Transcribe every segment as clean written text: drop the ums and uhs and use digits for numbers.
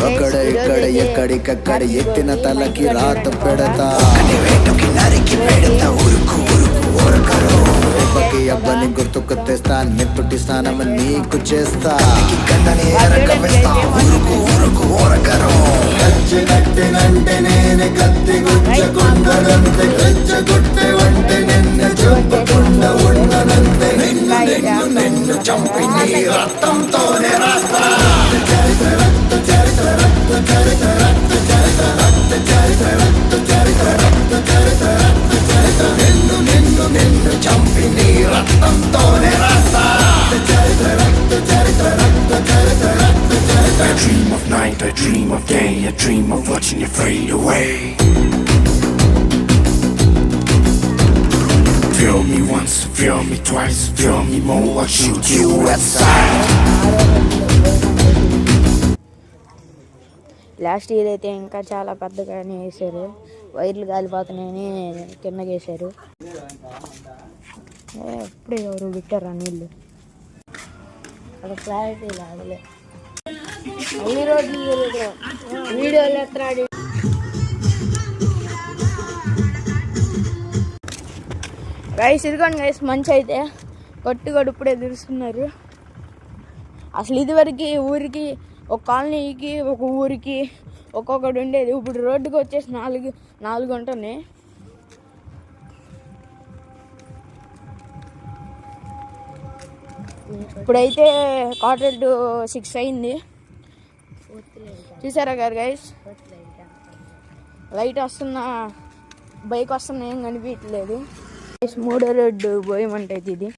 అక్కడ ఇక్కడ ఎక్కడికక్కడ ఎత్తిన తలకి రాత పెడతా అబ్బని గుర్తుకు తెస్తా నిప్పుటి స్నానం నీకు చేస్తా కత్తి గుచ్చకుండనంతే రెచ్చగొట్టే వంటే నిన్ను చంపకుండా ఉండనంతే నిన్ను చంపి నీ రక్తంతోనే రాస్తా చరిత్ర రక్త చరిత్ర రక్త చరిత్ర రక్త చరిత్ర రక్త చరిత్ర రక్త చరిత్ర రక్త చరిత్ర రక్త చరిత్ర నిన్ను చంపి నీ రక్తంతోనే రాస్తా చరిత్ర రక్త చరిత్ర రక్త చరిత్ర రక్త చరిత్ర I dream of night, I dream of day, I dream of watching you fade away. Feel me once, feel me twice, feel me more, I'll shoot you outside. Last year అయితే ఇంకా చాలా పెద్దగానే వేసారు, వైర్లు గాలిపోతున్నాయని కిందకి వేసారు. ఎప్పుడే ఎవరు పెట్టారా నీళ్ళు, అది క్లారిటీ లాగలే. అన్ని రోడ్లు వీడియోలు ఎత్తాడు. రైస్ ఇదిగోండి రైస్ మంచి అయితే కొట్టుకొడు ఇప్పుడే తెలుస్తున్నారు. అసలు ఇదివరకు ఊరికి ఒక కాలనీకి ఒక ఊరికి ఒక్కొక్కటి ఉండేది, ఇప్పుడు రోడ్డుకి వచ్చేసి నాలుగు ఉంటుంది. ఇప్పుడైతే 5:45 అయింది. చూసారా గారు గైస్, లైట్ వస్తున్నా బైక్ వస్తున్నా ఏం కనిపించట్లేదు. 3వ రోడ్డు పోయమంటైతే ఇది.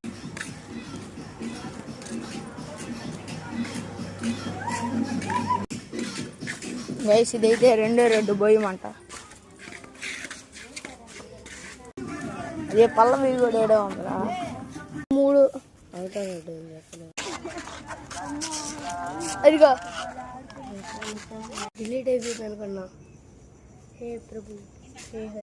గైస్ ఇదైతే 2వ రోడ్డు పోయమంట. అదే పల్లవి కూడా ఏడో ఉందా. 3 అదిగో డిలీట్ అయిపోయింది అనుకున్నా. హే ప్రభు.